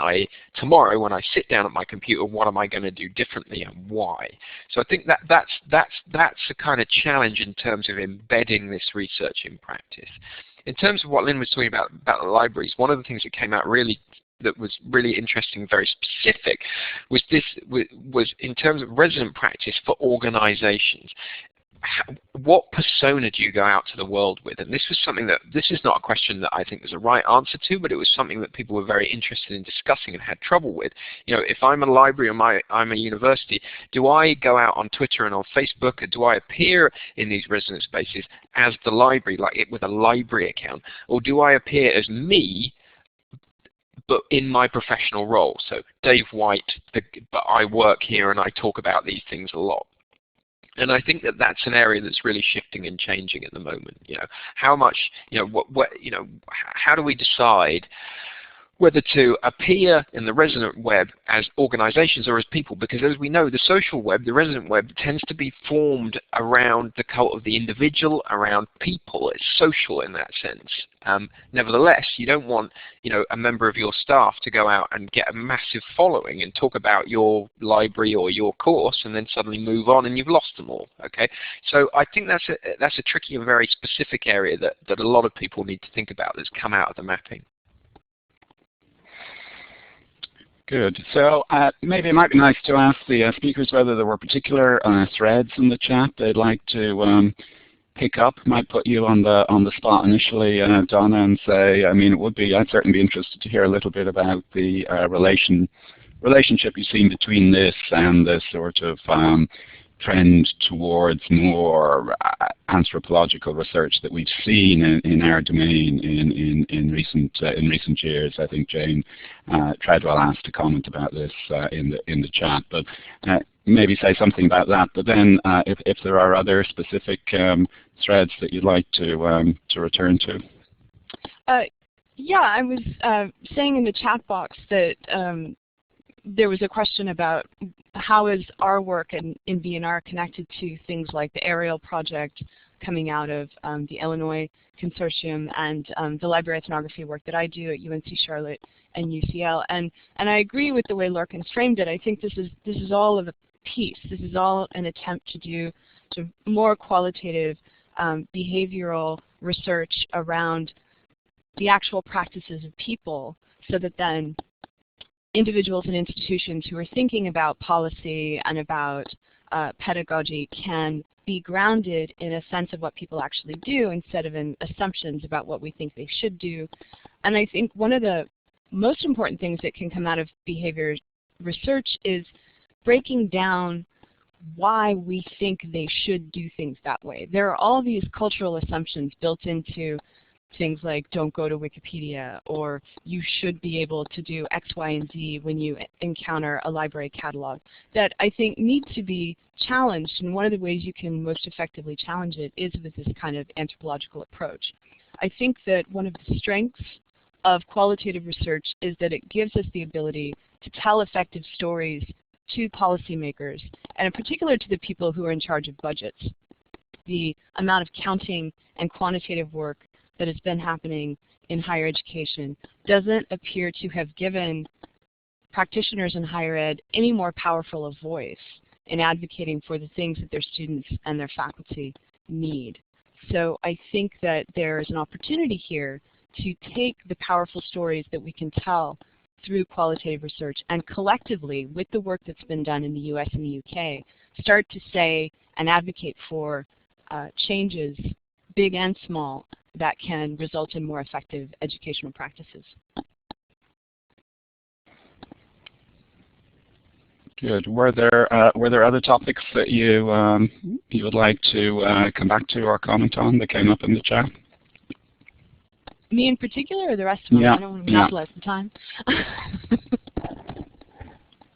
Tomorrow when I sit down at my computer, what am I going to do differently and why? So I think that's a kind of challenge in terms of embedding this research in practice. In terms of what Lynn was talking about the libraries, one of the things that came out that was really interesting, very specific, was in terms of resident practice for organizations. What persona do you go out to the world with? And this is not a question that I think there's a right answer to, but it was something that people were very interested in discussing and had trouble with. If I'm a library or I'm a university, do I go out on Twitter and on Facebook, or do I appear in these resident spaces as the library, with a library account, or do I appear as me, but in my professional role? So Dave White, but I work here and I talk about these things a lot. And I think that's an area that's really shifting and changing at the moment. How much, how do we decide whether to appear in the resident web as organizations or as people? Because as we know, the social web, the resident web, tends to be formed around the cult of the individual, around people. It's social in that sense. Nevertheless, you don't want a member of your staff to go out and get a massive following and talk about your library or your course and then suddenly move on and you've lost them all. Okay, so I think that's a tricky and very specific area that a lot of people need to think about that's come out of the mapping. Good. So maybe it might be nice to ask the speakers whether there were particular threads in the chat they'd like to pick up. Might put you on the spot initially, Donna, and say, I'd certainly be interested to hear a little bit about the relationship you've seen between this and the sort of trend towards more anthropological research that we've seen in our domain in recent years. I think Jane Treadwell asked to comment about this in the chat, but maybe say something about that. But then, if there are other specific threads that you'd like to return to. Yeah, I was saying in the chat box that there was a question about how is our work in BNR connected to things like the Aerial project coming out of the Illinois Consortium and the library ethnography work that I do at UNC Charlotte and UCL. And I agree with the way Lorcan's framed it. I think this is all of a piece. This is all an attempt to do sort of more qualitative behavioral research around the actual practices of people, so that then individuals and institutions who are thinking about policy and about pedagogy can be grounded in a sense of what people actually do instead of in assumptions about what we think they should do. And I think one of the most important things that can come out of behavior research is breaking down why we think they should do things that way. There are all these cultural assumptions built into things like don't go to Wikipedia, or you should be able to do X, Y, and Z when you encounter a library catalog, that I think need to be challenged. And one of the ways you can most effectively challenge it is with this kind of anthropological approach. I think that one of the strengths of qualitative research is that it gives us the ability to tell effective stories to policymakers, and in particular to the people who are in charge of budgets. The amount of counting and quantitative work that has been happening in higher education doesn't appear to have given practitioners in higher ed any more powerful a voice in advocating for the things that their students and their faculty need. So I think that there is an opportunity here to take the powerful stories that we can tell through qualitative research and collectively, with the work that's been done in the US and the UK, start to say and advocate for changes, big and small, that can result in more effective educational practices. Good. Were there other topics that you would like to come back to or comment on that came up in the chat? Me in particular, or the rest of them? Yeah. I don't want to monopolize the time.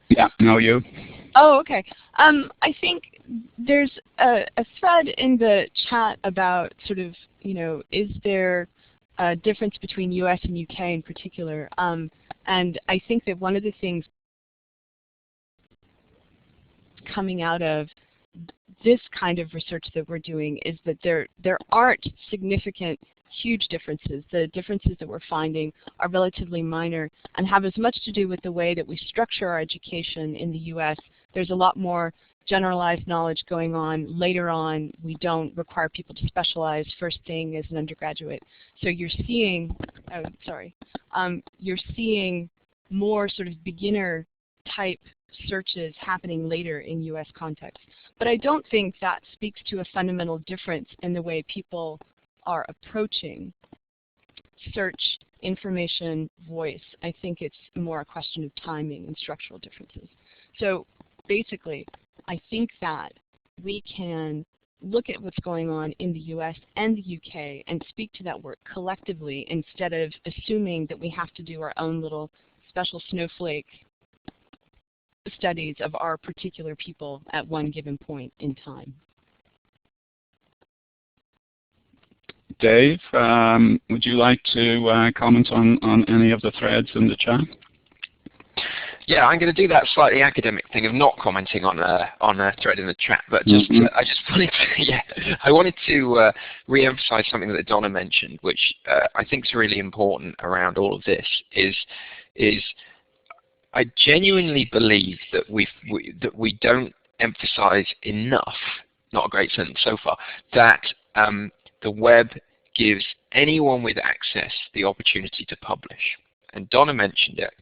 Yeah. No, you. Oh, okay. I think there's a thread in the chat about sort of, is there a difference between US and UK in particular? And I think that one of the things coming out of this kind of research that we're doing is that there aren't significant, huge differences. The differences that we're finding are relatively minor and have as much to do with the way that we structure our education in the US. There's a lot more generalized knowledge going on. Later on, we don't require people to specialize first thing as an undergraduate. So you're seeing, you're seeing more sort of beginner type searches happening later in US context. But I don't think that speaks to a fundamental difference in the way people are approaching search, information, voice. I think it's more a question of timing and structural differences. So basically, I think that we can look at what's going on in the US and the UK and speak to that work collectively instead of assuming that we have to do our own little special snowflake studies of our particular people at one given point in time. Dave, would you like to comment on any of the threads in the chat? Yeah, I'm going to do that slightly academic thing of not commenting on a thread in the chat, but just I just wanted to I wanted to re-emphasize something that Donna mentioned, which I think is really important around all of this. Is I genuinely believe that we don't emphasize enough, not a great sentence so far, that the web gives anyone with access the opportunity to publish. And Donna mentioned it,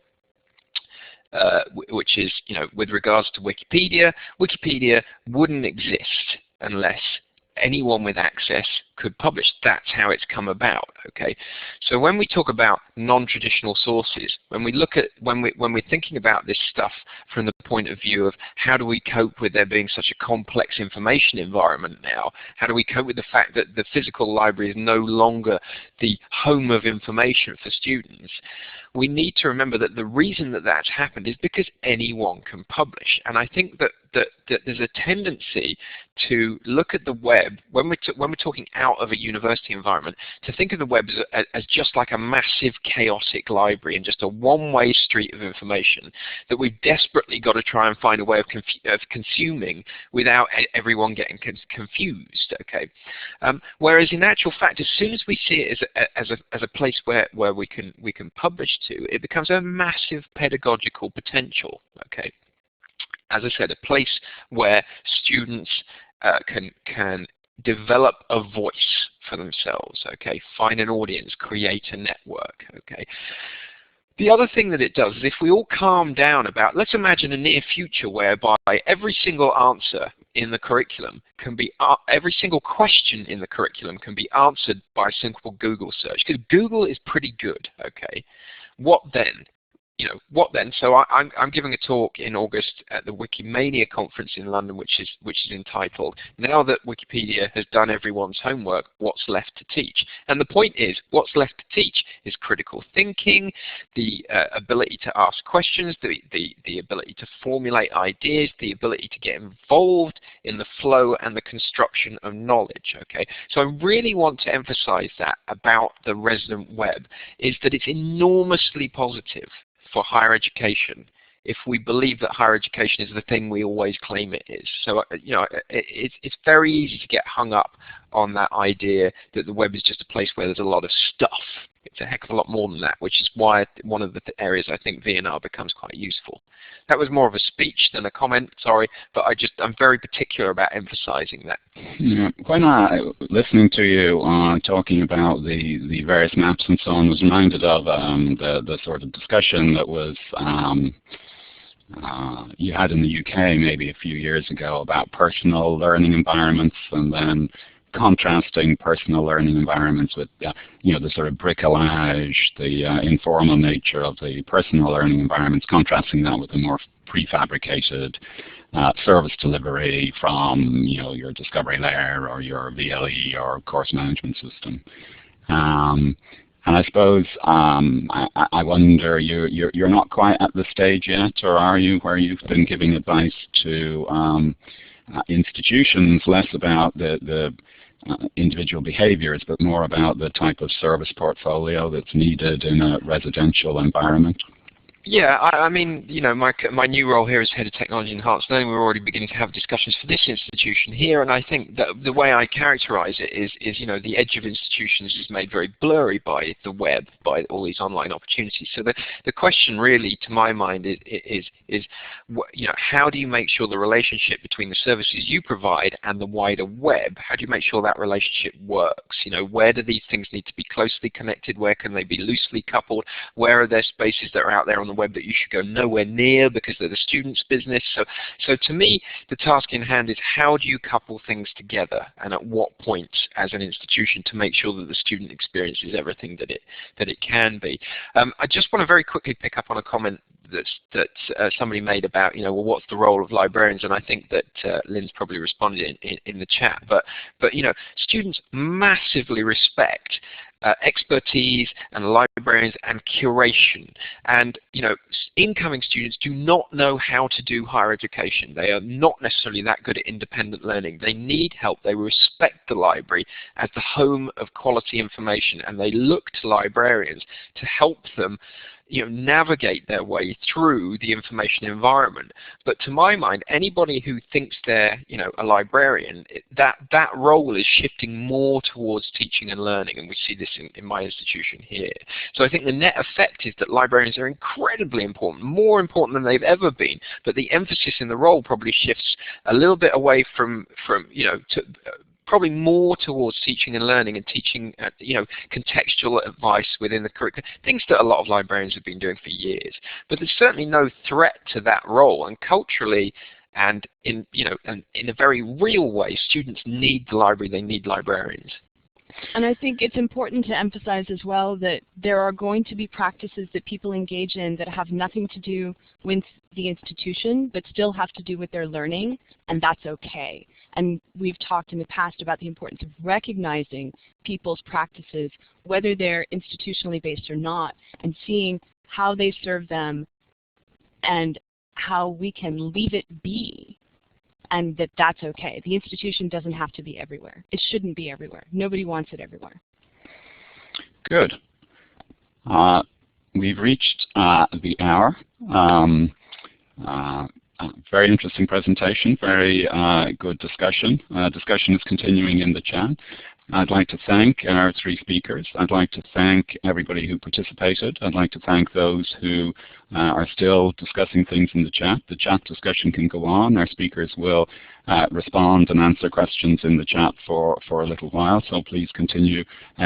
which is, with regards to Wikipedia, Wikipedia wouldn't exist unless anyone with access could publish. That's how it's come about. Okay, so when we talk about non-traditional sources, when we're thinking about this stuff from the point of view of how do we cope with there being such a complex information environment now, how do we cope with the fact that the physical library is no longer the home of information for students, we need to remember that the reason that that's happened is because anyone can publish. And I think that there's a tendency to look at the web, when we're talking out out of a university environment, to think of the web as just like a massive chaotic library and just a one-way street of information that we've desperately got to try and find a way of consuming without everyone getting confused. Okay, whereas in actual fact, as soon as we see it as a place where we can publish to, it becomes a massive pedagogical potential. Okay, as I said, a place where students can develop a voice for themselves. Okay, find an audience, create a network. Okay. The other thing that it does is if we all calm down about, let's imagine a near future whereby every single answer in the curriculum can be, every single question in the curriculum can be answered by a simple Google search, because Google is pretty good. Okay, what then? What then? So I'm giving a talk in August at the Wikimania conference in London, which is entitled, "Now that Wikipedia has done everyone's homework, what's left to teach?" And the point is, what's left to teach is critical thinking, the ability to ask questions, the ability to formulate ideas, the ability to get involved in the flow and the construction of knowledge. Okay, so I really want to emphasize that about the resident web, is that it's enormously positive for higher education if we believe that higher education is the thing we always claim it is. So it's very easy to get hung up on that idea that the web is just a place where there's a lot of stuff. It's a heck of a lot more than that, which is why one of the areas I think VNR becomes quite useful. That was more of a speech than a comment, sorry, but I'm very particular about emphasizing that. Yeah, when listening to you talking about the various maps and so on, was reminded of the sort of discussion that was you had in the UK maybe a few years ago about personal learning environments, and then contrasting personal learning environments with the sort of bricolage, the informal nature of the personal learning environments, contrasting that with the more prefabricated service delivery from your discovery layer or your VLE or course management system. And I suppose I wonder, you're not quite at the stage yet, or are you, where you've been giving advice to institutions less about the individual behaviors, but more about the type of service portfolio that's needed in a residential environment? Yeah, I mean, my new role here as Head of Technology Enhanced Learning, we're already beginning to have discussions for this institution here, and I think that the way I characterize it is the edge of institutions is made very blurry by the web, by all these online opportunities. So the question really, to my mind, is how do you make sure the relationship between the services you provide and the wider web, how do you make sure that relationship works? Where do these things need to be closely connected? Where can they be loosely coupled? Where are there spaces that are out there on the web that you should go nowhere near because they're the student's business? So to me, the task in hand is how do you couple things together, and at what point as an institution to make sure that the student experience is everything that it can be. I just want to very quickly pick up on a comment that somebody made about, well, what's the role of librarians? And I think that Lynn's probably responded in the chat. But students massively respect expertise and librarians and curation. And incoming students do not know how to do higher education. They are not necessarily that good at independent learning. They need help. They respect the library as the home of quality information, and they look to librarians to help them navigate their way through the information environment. But to my mind, anybody who thinks they're a librarian, that role is shifting more towards teaching and learning, and we see this in my institution here. So I think the net effect is that librarians are incredibly important, more important than they've ever been, but the emphasis in the role probably shifts a little bit away from probably more towards teaching and learning and teaching, contextual advice within the curriculum, things that a lot of librarians have been doing for years. But there's certainly no threat to that role, and culturally and in a very real way, students need the library, they need librarians. And I think it's important to emphasize as well that there are going to be practices that people engage in that have nothing to do with the institution, but still have to do with their learning, and that's okay. And we've talked in the past about the importance of recognizing people's practices, whether they're institutionally based or not, and seeing how they serve them and how we can leave it be and that's okay. The institution doesn't have to be everywhere. It shouldn't be everywhere. Nobody wants it everywhere. Good. We've reached the hour. Very interesting presentation, very good discussion. Discussion is continuing in the chat. I'd like to thank our 3 speakers. I'd like to thank everybody who participated. I'd like to thank those who are still discussing things in the chat. The chat discussion can go on. Our speakers will respond and answer questions in the chat for a little while, so please continue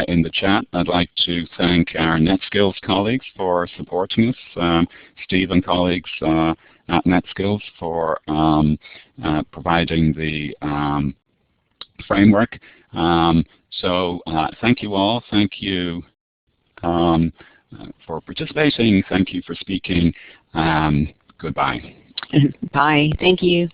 in the chat. I'd like to thank our NetSkills colleagues for supporting us, Steve and colleagues at NetSkills for providing the framework. So thank you all. Thank you for participating. Thank you for speaking. Goodbye. Bye. Thank you.